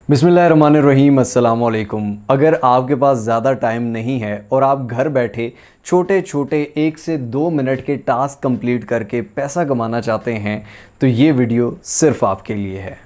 बिस्मिल्लाहिर्रहमानिर्रहीम, अस्सलाम वालेकुम। अगर आपके पास ज़्यादा टाइम नहीं है और आप घर बैठे छोटे छोटे 1 से 2 मिनट के टास्क कंप्लीट करके पैसा कमाना चाहते हैं तो ये वीडियो सिर्फ आपके लिए है।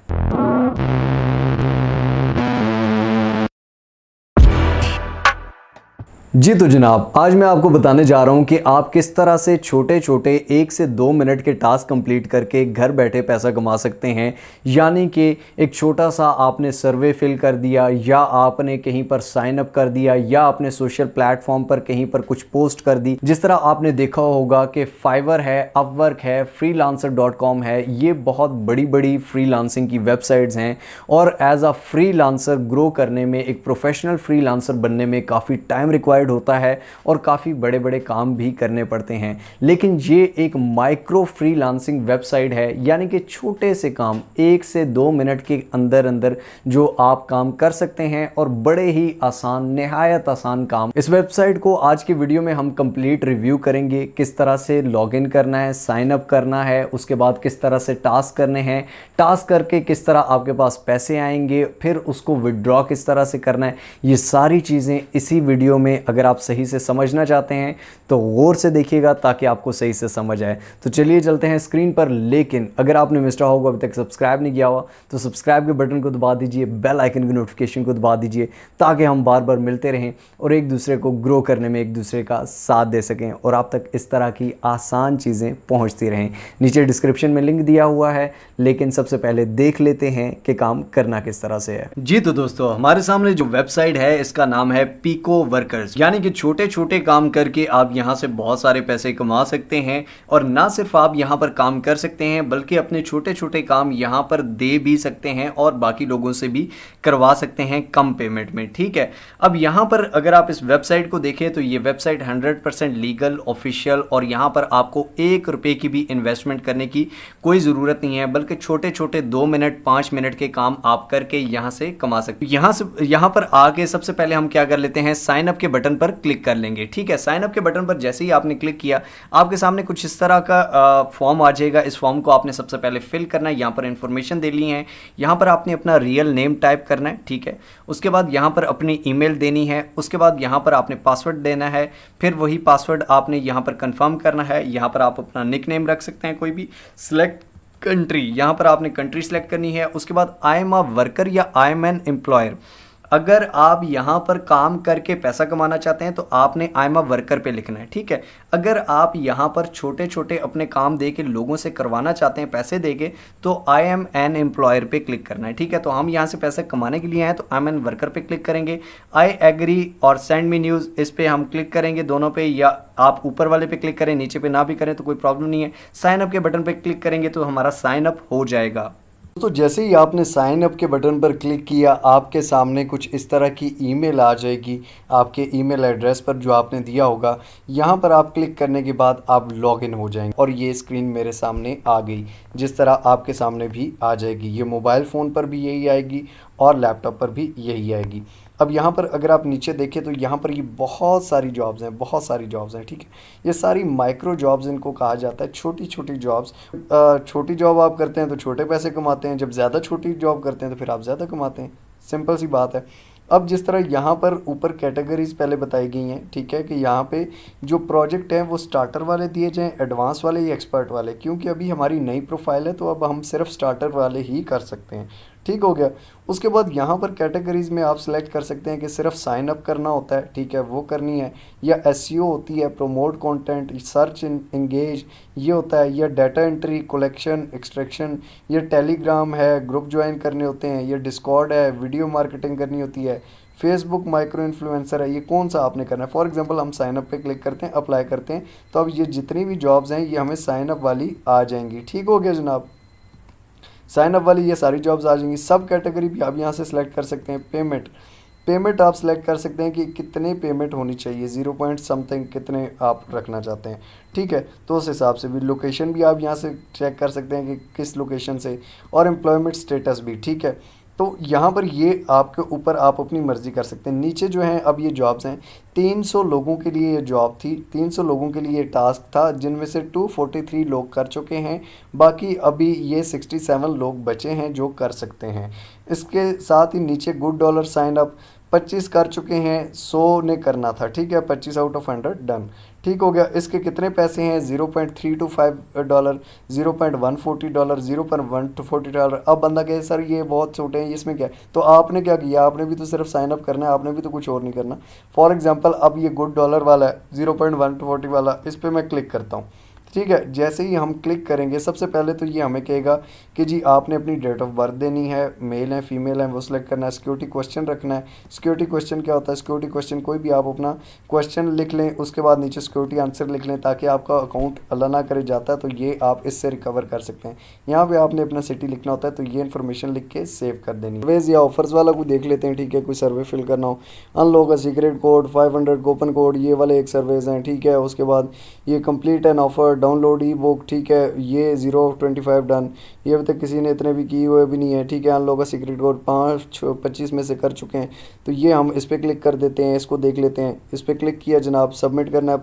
जी तो जनाब, आज मैं आपको बताने जा रहा हूँ कि आप किस तरह से छोटे छोटे 1 से 2 मिनट के टास्क कंप्लीट करके घर बैठे पैसा कमा सकते हैं। यानी कि एक छोटा सा आपने सर्वे फिल कर दिया, या आपने कहीं पर साइन अप कर दिया, या आपने सोशल प्लेटफॉर्म पर कहीं पर कुछ पोस्ट कर दी। जिस तरह आपने देखा होगा कि फाइवर है, अपवर्क है, freelancer.com है, ये बहुत बड़ी बड़ी फ्रीलांसिंग की वेबसाइट्स हैं और एज अ फ्रीलांसर ग्रो करने में, एक प्रोफेशनल फ्रीलांसर बनने में काफ़ी टाइम रिक्वायर्ड होता है और काफ़ी बड़े बड़े काम भी करने पड़ते हैं। लेकिन ये एक माइक्रो फ्रीलांसिंग वेबसाइट है, यानी कि छोटे से काम 1 से 2 मिनट के अंदर अंदर जो आप काम कर सकते हैं और बड़े ही आसान, निहायत आसान काम। इस वेबसाइट को आज की वीडियो में हम कंप्लीट रिव्यू करेंगे। किस तरह से लॉगिन करना है, साइन अप करना है, उसके बाद किस तरह से टास्क करने हैं, टास्क करके किस तरह आपके पास पैसे आएंगे, फिर उसको विड्रॉ किस तरह से करना है। ये सारी चीज़ें इसी वीडियो में अगर आप सही से समझना चाहते हैं तो गौर से देखिएगा ताकि आपको सही से समझ आए। तो चलिए चलते हैं स्क्रीन पर। लेकिन अगर आपने मिस्टर होगा अभी तक सब्सक्राइब नहीं किया हुआ तो सब्सक्राइब के बटन को दबा दीजिए, बेल आइकन की नोटिफिकेशन को दबा दीजिए ताकि हम बार बार मिलते रहें और एक दूसरे को ग्रो करने में एक दूसरे का साथ दे सकें और आप तक इस तरह की आसान चीज़ें पहुँचती रहें। नीचे डिस्क्रिप्शन में लिंक दिया हुआ है, लेकिन सबसे पहले देख लेते हैं कि काम करना किस तरह से है। जी तो दोस्तों, हमारे सामने जो वेबसाइट है इसका नाम है पीको वर्कर्स, यानी कि छोटे छोटे काम करके आप यहाँ से बहुत सारे पैसे कमा सकते हैं। और ना सिर्फ आप यहाँ पर काम कर सकते हैं बल्कि अपने छोटे छोटे काम यहाँ पर दे भी सकते हैं और बाकी लोगों से भी करवा सकते हैं कम पेमेंट में। ठीक है, अब यहाँ पर अगर आप इस वेबसाइट को देखें तो ये वेबसाइट 100% लीगल, ऑफिशियल, और यहाँ पर आपको 1 रुपये की भी इन्वेस्टमेंट करने की कोई ज़रूरत नहीं है, बल्कि छोटे छोटे 2 मिनट 5 मिनट के काम आप करके यहाँ से कमा सकते हैं। यहाँ पर आके सबसे पहले हम क्या कर लेते हैं, साइन अप के बटन पर क्लिक कर लेंगे। ठीक है, साइन अप के बटन पर जैसे ही आपने क्लिक किया आपके सामने कुछ इस तरह का फॉर्म आ जाएगा। इस फॉर्म को आपने सबसे पहले फिल करना है। यहाँ पर इंफॉर्मेशन देनी है, यहाँ पर आपने अपना रियल नेम टाइप करना है। ठीक है, उसके बाद यहाँ पर अपनी ईमेल देनी है, उसके बाद यहाँ पर आपने पासवर्ड देना है, फिर वही पासवर्ड आपने यहाँ पर कंफर्म करना है। यहाँ पर आप अपना निक नेम रख सकते हैं कोई भी। सिलेक्ट कंट्री, यहाँ पर आपने कंट्री सेलेक्ट करनी है। उसके बाद आई एम अ वर्कर या आई एम एन एम्प्लॉयर, अगर आप यहाँ पर काम करके पैसा कमाना चाहते हैं तो आपने आई एम अ वर्कर पे लिखना है। ठीक है, अगर आप यहाँ पर छोटे छोटे अपने काम दे के लोगों से करवाना चाहते हैं पैसे दे के तो आई एम एन एम्प्लॉयर पे क्लिक करना है। ठीक है, तो हम यहाँ से पैसे कमाने के लिए आए तो आई एम एन वर्कर पे क्लिक करेंगे। आई एग्री और सेंड मी न्यूज़, इस पर हम क्लिक करेंगे दोनों पे, या आप ऊपर वाले पे क्लिक करें, नीचे पे ना भी करें तो कोई प्रॉब्लम नहीं है। साइन अप के बटन पे क्लिक करेंगे तो हमारा साइन अप हो जाएगा। तो जैसे ही आपने साइन अप के बटन पर क्लिक किया आपके सामने कुछ इस तरह की ईमेल आ जाएगी आपके ईमेल एड्रेस पर जो आपने दिया होगा। यहाँ पर आप क्लिक करने के बाद आप लॉगिन हो जाएंगे और ये स्क्रीन मेरे सामने आ गई, जिस तरह आपके सामने भी आ जाएगी। ये मोबाइल फ़ोन पर भी यही आएगी और लैपटॉप पर भी यही आएगी। अब यहाँ पर अगर आप नीचे देखें तो यहाँ पर ये बहुत सारी जॉब्स हैं, बहुत सारी जॉब्स हैं। ठीक है, ये सारी माइक्रो जॉब्स इनको कहा जाता है, छोटी छोटी जॉब्स। छोटी जॉब आप करते हैं तो छोटे पैसे कमाते हैं, जब ज़्यादा छोटी जॉब करते हैं तो फिर आप ज़्यादा कमाते हैं। सिंपल सी बात है। अब जिस तरह यहाँ पर ऊपर कैटेगरीज पहले बताई गई हैं, ठीक है, कि यहाँ पे जो प्रोजेक्ट हैं वो स्टार्टर वाले दिए जाएं, एडवांस वाले या एक्सपर्ट वाले, क्योंकि अभी हमारी नई प्रोफाइल है तो अब हम सिर्फ स्टार्टर वाले ही कर सकते हैं। ठीक हो गया। उसके बाद यहाँ पर कैटेगरीज में आप सिलेक्ट कर सकते हैं कि सिर्फ साइन अप करना होता है, ठीक है, वो करनी है, या एसईओ होती है, प्रोमोट कंटेंट, सर्च इंगेज ये होता है, या डाटा एंट्री, कलेक्शन, एक्सट्रैक्शन, ये टेलीग्राम है, ग्रुप ज्वाइन करने होते हैं, ये डिस्कॉर्ड है, वीडियो मार्केटिंग करनी होती है, फेसबुक माइक्रो इन्फ्लुएंसर है। ये कौन सा आपने करना है। फॉर एग्जांपल हम साइन अप पे क्लिक करते हैं, अप्लाई करते हैं, तो अब ये जितनी भी जॉब्स हैं ये हमें साइन अप वाली आ जाएंगी। ठीक हो गया जनाब, साइन अप वाली ये सारी जॉब्स आ जाएंगी। सब कैटेगरी भी आप यहाँ से सिलेक्ट कर सकते हैं। पेमेंट आप सिलेक्ट कर सकते हैं कि कितने पेमेंट होनी चाहिए, 0 पॉइंट समथिंग कितने आप रखना चाहते हैं। ठीक है, तो उस हिसाब से भी लोकेशन भी आप यहाँ से चेक कर सकते हैं कि किस लोकेशन से, और एम्प्लॉयमेंट स्टेटस भी। ठीक है, तो यहाँ पर ये आपके ऊपर आप अपनी मर्ज़ी कर सकते हैं। नीचे जो हैं अब ये जॉब्स हैं 300 लोगों के लिए ये जॉब थी, 300 लोगों के लिए ये टास्क था, जिनमें से 243 लोग कर चुके हैं। बाकी अभी ये 67 लोग बचे हैं जो कर सकते हैं। इसके साथ ही नीचे गुड डॉलर साइन अप 25 कर चुके हैं, 100 ने करना था, ठीक है, 25 आउट ऑफ 100 डन, ठीक हो गया। इसके कितने पैसे हैं, $0.325, $0.140, $0.140। अब बंदा कहे सर ये बहुत छोटे हैं, इसमें क्या है? तो आपने क्या किया, आपने भी तो सिर्फ साइन अप करना है, आपने भी तो कुछ और नहीं करना। फॉर एग्जांपल अब ये गुड डॉलर वाला है, 0.140 वाला, इस पर मैं क्लिक करता हूँ, ठीक है। जैसे ही हम क्लिक करेंगे सबसे पहले तो ये हमें कहेगा कि जी आपने अपनी डेट ऑफ बर्थ देनी है, मेल है फीमेल है वो सिलेक्ट करना है, सिक्योरिटी क्वेश्चन रखना है। सिक्योरिटी क्वेश्चन क्या होता है, सिक्योरिटी क्वेश्चन कोई भी आप अपना क्वेश्चन लिख लें, उसके बाद नीचे सिक्योरिटी आंसर लिख लें, ताकि आपका अकाउंट अल्लाह ना करे जाता है तो ये आप इससे रिकवर कर सकते हैं। यहाँ पे आपने अपना सिटी लिखना होता है, तो ये इन्फॉर्मेशन लिख के सेव कर देनी है। सर्वेज या ऑफर्स वाला कोई देख लेते हैं, ठीक है, कोई सर्वे फिल करना हो, unlock a secret code 500 coupon code, ये वाले एक सर्वेज हैं, ठीक है। उसके बाद ये complete an offer, download E book, ठीक है, ये 0/25 डन, ये अभी तक किसी ने इतने भी किए हुए भी नहीं है, ठीक है। अनलॉक का सीक्रेट कोड 25 में से कर चुके हैं, तो ये हम इस पर क्लिक कर देते हैं, इसको देख लेते हैं। इस पर क्लिक किया जनाब, सबमिट करना है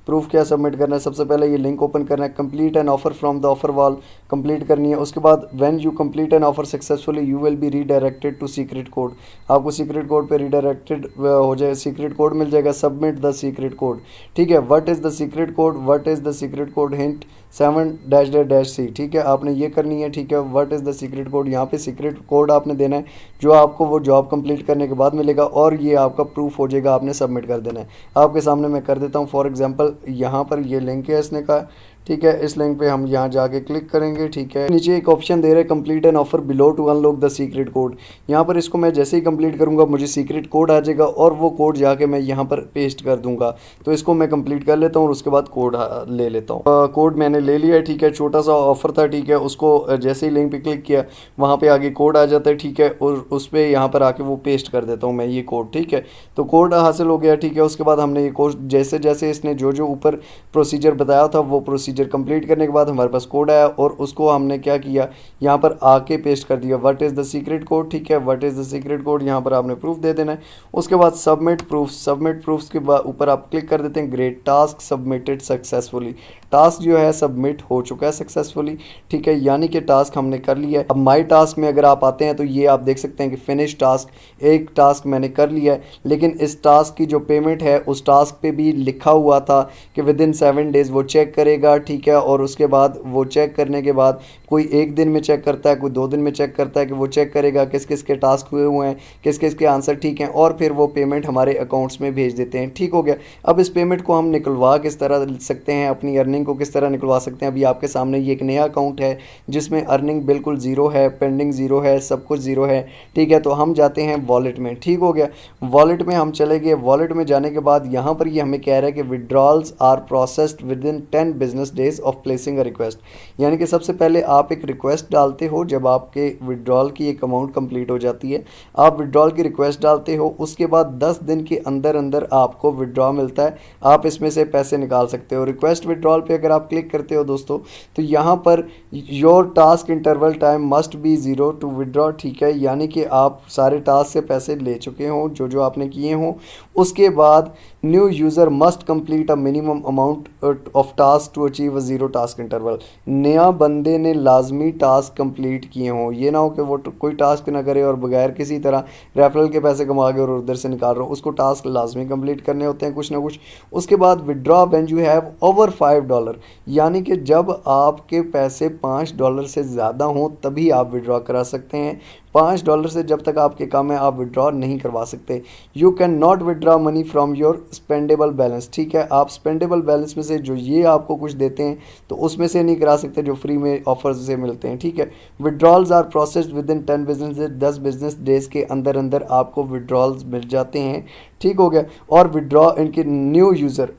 प्रूफ क्या सबमिट करना है, सबसे पहले ये लिंक ओपन करना है, complete an offer from the offer wall complete करनी है। उसके बाद when you complete an offer successfully you will be redirected to secret code, आपको सीक्रेट कोड पे रीडायरेक्टेड हो जाए, सीक्रेट कोड मिल जाएगा, सबमिट द सीक्रेट कोड, ठीक है। What is the secret code, what is the secret code hint 7-C, ठीक है, आपने ये करनी है, ठीक है। What is the secret code, यहाँ पे सीक्रेट कोड आपने देना है जो आपको वो जॉब कंप्लीट करने के बाद मिलेगा, और ये आपका प्रूफ हो जाएगा, आपने सबमिट कर देना है। आपके सामने मैं कर देता हूँ। फॉर एग्जांपल यहाँ पर ये लिंक है इसने का, ठीक है, इस लिंक पे हम यहाँ जाके क्लिक करेंगे, ठीक है। नीचे एक ऑप्शन दे रहे हैं complete an offer below to unlock the secret code, यहाँ पर इसको मैं जैसे ही कंप्लीट करूँगा मुझे सीक्रेट कोड आ जाएगा, और वो कोड जाके मैं यहाँ पर पेस्ट कर दूंगा। तो इसको मैं कंप्लीट कर लेता हूँ और उसके बाद कोड ले लेता हूँ। कोड मैंने ले लिया है, ठीक है, छोटा सा ऑफर था, ठीक है। उसको जैसे ही लिंक पे क्लिक किया वहाँ पे आगे कोड आ जाता है, ठीक है, और उस पर यहाँ पर आके वो पेस्ट कर देता हूँ मैं ये कोड, ठीक है। तो कोड हासिल हो गया, ठीक है। उसके बाद हमने ये कोड जैसे जैसे इसने जो ऊपर प्रोसीजर बताया था वो प्रोसीजर कंप्लीट करने के बाद हमारे पास कोड आया, और उसको हमने क्या किया, यहाँ पर आके पेस्ट कर दिया, what is the secret code, ठीक है, what is the secret code, यहाँ पर आपने प्रूफ दे देना है। उसके बाद सबमिट प्रूफ के बाद ऊपर आप क्लिक कर देते हैं, great task submitted successfully, task जो है सबमिट हो चुका है सक्सेसफुली, ठीक है, यानी कि टास्क हमने कर लिया है। अब माई टास्क में अगर आप आते हैं तो ये आप देख सकते हैं कि फिनिश टास्क, एक टास्क मैंने कर लिया है, लेकिन इस टास्क की जो पेमेंट है उस टास्क पे भी लिखा हुआ था कि विद इन 7 डेज़ वो चेक करेगा, ठीक है। और उसके बाद वो चेक करने के बाद कोई 1 दिन में चेक करता है, कोई 2 दिन में चेक करता है, कि वो चेक करेगा किस किस के टास्क हुए हैं, किस किस के आंसर ठीक हैं, और फिर वो पेमेंट हमारे अकाउंट्स में भेज देते हैं, ठीक हो गया। अब इस पेमेंट को हम निकलवा किस तरह सकते हैं, अपनी अर्निंग को किस तरह निकलवा सकते हैं। अभी आपके सामने ये एक नया अकाउंट है जिसमें अर्निंग बिल्कुल ज़ीरो है, पेंडिंग ज़ीरो है, सब कुछ ज़ीरो है, ठीक है। तो हम जाते हैं वॉलेट में, ठीक हो गया। वॉलेट में हम चले गए, वॉलेट में जाने के बाद यहाँ पर ये हमें कह रहा है कि withdrawals are processed within 10 business days of placing a request, यानी कि सबसे पहले आप एक रिक्वेस्ट डालते हो जब आपके विड्रॉल की एक अमाउंट कंप्लीट हो जाती है, आप विड्रॉल की रिक्वेस्ट डालते हो, उसके बाद 10 दिन के अंदर अंदर आपको विड्रॉ मिलता है, आप इसमें से पैसे निकाल सकते हो। रिक्वेस्ट विड्रॉल पे अगर आप क्लिक करते हो दोस्तों, तो यहाँ पर your task interval time must be 0 to withdraw, ठीक है, यानी कि आप सारे टास्क से पैसे ले चुके हो जो आपने किए हों। उसके बाद new user must complete a minimum amount of task to achieve a 0 task interval, नया बंदे ने लाजमी टास्क कंप्लीट किए हों, ये ना हो कि वो कोई टास्क ना करे और बगैर किसी तरह रेफरल के पैसे कमा के और उधर से निकाल रहा हो, उसको टास्क लाजमी कंप्लीट करने होते हैं कुछ ना कुछ। उसके बाद withdraw when you have over $5, यानी कि जब आपके पैसे $5 से ज़्यादा हों तभी आप विड्रॉ करा सकते हैं, $5 से जब तक आपके काम है आप विड्रॉ नहीं करवा सकते। You can not withdraw money from your spendable balance, ठीक है, आप स्पेंडेबल बैलेंस में से जो ये आपको कुछ देते हैं तो उसमें से नहीं करा सकते जो फ्री में ऑफर्स से मिलते हैं, ठीक है। Withdrawals are processed within 10 business days, 10 business days के अंदर अंदर आपको विड्रॉल्स मिल जाते हैं, ठीक हो गया। और विड्रॉ इनके न्यू यूज़र,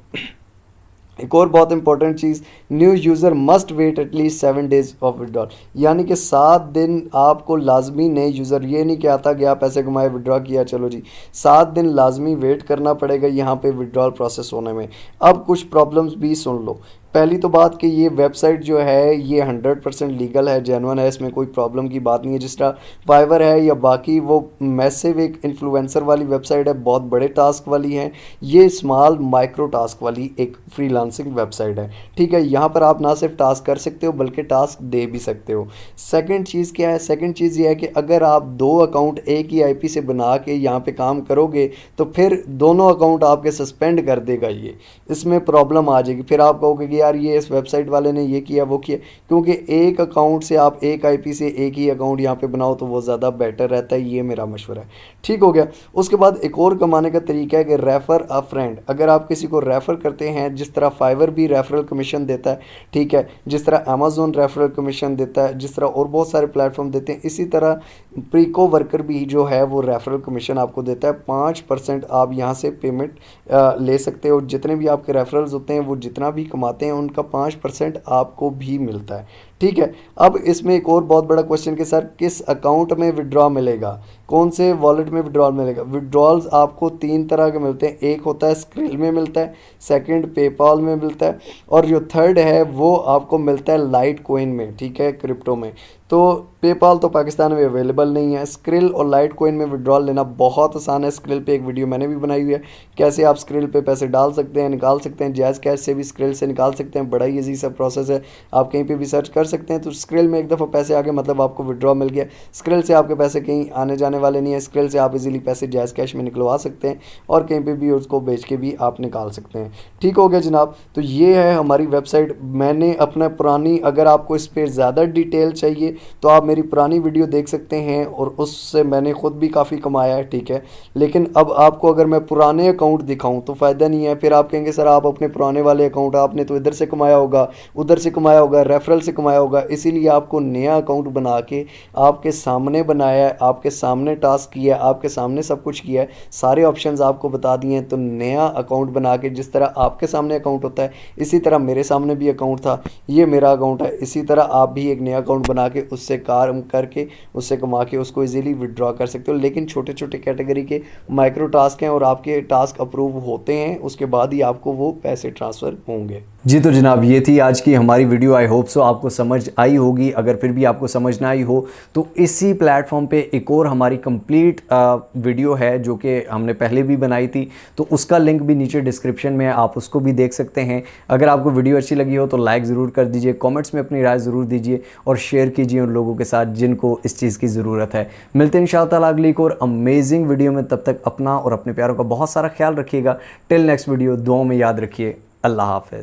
एक और बहुत इंपॉर्टेंट चीज़, new user must wait at least 7 days of withdrawal, यानी कि 7 दिन आपको लाजमी नए यूज़र, ये नहीं कि आता गया पैसे कमाए विड्रॉ किया चलो जी, 7 दिन लाजमी वेट करना पड़ेगा यहाँ पे विड्रॉल प्रोसेस होने में। अब कुछ प्रॉब्लम्स भी सुन लो, पहली तो बात कि ये वेबसाइट जो है ये 100% लीगल है, जेन्युइन है, इसमें कोई प्रॉब्लम की बात नहीं है। जिस तरह फाइवर है या बाकी वो मैसिव एक इन्फ्लुएंसर वाली वेबसाइट है, बहुत बड़े टास्क वाली है, ये स्मॉल माइक्रो टास्क वाली एक फ्रीलांसिंग वेबसाइट है। ठीक है, यहाँ पर आप ना सिर्फ टास्क कर सकते हो बल्कि टास्क दे भी सकते हो। सेकंड चीज़ क्या है? सेकंड चीज़ ये है कि अगर आप 2 अकाउंट एक ही आईपी से बना के यहाँ पे काम करोगे तो फिर दोनों अकाउंट आपके सस्पेंड कर देगा ये, इसमें प्रॉब्लम आ जाएगी। फिर आप कहोगे कि यार ये इस वेबसाइट वाले ने ये किया वो किया, क्योंकि एक अकाउंट से आप एक आईपी से एक ही अकाउंट यहाँ पे बनाओ तो वो ज़्यादा बेटर रहता है, ये मेरा मशवरा है। ठीक हो गया। उसके बाद एक और कमाने का तरीका है कि रेफ़र अ फ्रेंड। अगर आप किसी को रेफ़र करते हैं, जिस तरह फाइवर भी रेफरल कमीशन देता है, ठीक है, जिस तरह अमेज़न रेफरल कमीशन देता है, जिस तरह और बहुत सारे प्लेटफॉर्म देते हैं, इसी तरह प्रीको वर्कर भी जो है वो रेफरल कमीशन आपको देता है। 5% आप यहाँ से पेमेंट ले सकते हो। जितने भी आपके रेफरल्स होते हैं वो जितना भी कमाते हैं उनका 5% आपको भी मिलता है। ठीक है। अब इसमें एक और बहुत बड़ा क्वेश्चन कि सर किस अकाउंट में विड्रॉ मिलेगा, कौन से वॉलेट में विड्रॉल मिलेगा? विड्रॉल्स आपको 3 तरह के मिलते हैं। एक होता है स्क्रिल में मिलता है, सेकंड पेपाल में मिलता है, और जो थर्ड है वो आपको मिलता है लाइट कोइन में, ठीक है, क्रिप्टो में। तो पेपाल तो पाकिस्तान में अवेलेबल नहीं है। स्क्रिल और लाइट कोइन में विड्रॉल लेना बहुत आसान है। स्क्रिल पे एक वीडियो मैंने भी बनाई हुई है, कैसे आप स्क्रिल पे पैसे डाल सकते हैं, निकाल सकते हैं। जैज़ कैश से भी स्क्रिल से निकाल सकते हैं, बड़ा ही ईजी सा प्रोसेस है, आप कहीं पे भी सर्च कर सकते हैं। तो स्क्रिल में एक दफ़ा पैसे आ गए मतलब आपको विड्रॉ मिल गया। स्क्रिल से आपके पैसे कहीं आने जाने वाले नहीं है। स्क्रिल से आप इजीली पैसे जैज़ कैश में निकलवा सकते हैं और कहीं पे भी उसको बेच के भी आप निकाल सकते हैं। ठीक हो गया जनाब। तो ये है हमारी वेबसाइट। मैंने अपना पुरानी, अगर आपको इस पर ज़्यादा डिटेल चाहिए तो आप मेरी पुरानी वीडियो देख सकते हैं और उससे मैंने ख़ुद भी काफ़ी कमाया है। ठीक है, लेकिन अब आपको अगर मैं पुराने अकाउंट दिखाऊं तो फ़ायदा नहीं है। फिर आप कहेंगे सर आप अपने पुराने वाले अकाउंट, आपने तो इधर से कमाया होगा, उधर से कमाया होगा, रेफरल से कमाया होगा। इसीलिए आपको नया अकाउंट बना के आपके सामने बनाया है, आपके सामने टास्क किया है, आपके सामने सब कुछ किया है, सारे ऑप्शंस आपको बता दिए हैं। तो नया अकाउंट बना के, जिस तरह आपके सामने अकाउंट होता है इसी तरह मेरे सामने भी अकाउंट था, ये मेरा अकाउंट है, इसी तरह आप भी एक नया अकाउंट बना के उससे काम करके उससे कमा के उसको इजीली विड्रॉ कर सकते हो। लेकिन छोटे छोटे कैटेगरी के माइक्रो टास्क हैं और आपके टास्क अप्रूव होते हैं, उसके बाद ही आपको वो पैसे ट्रांसफ़र होंगे। जी तो जनाब ये थी आज की हमारी वीडियो। आई होप सो आपको समझ आई होगी। अगर फिर भी आपको समझ ना आई हो तो इसी प्लेटफॉर्म पे एक और हमारी कंप्लीट वीडियो है जो कि हमने पहले भी बनाई थी, तो उसका लिंक भी नीचे डिस्क्रिप्शन में है, आप उसको भी देख सकते हैं। अगर आपको वीडियो अच्छी लगी हो तो लाइक ज़रूर कर दीजिए, कॉमेंट्स में अपनी राय ज़रूर दीजिए और शेयर कीजिए उन लोगों के साथ जिनको इस चीज़ की ज़रूरत है। मिलते हैं इंशाअल्लाह ताला अगली एक और अमेजिंग वीडियो में। तब तक अपना और अपने प्यारों का बहुत सारा ख्याल रखिएगा। टिल नेक्स्ट वीडियो, दुआओं में याद रखिए। अल्लाह हाफ़िज़।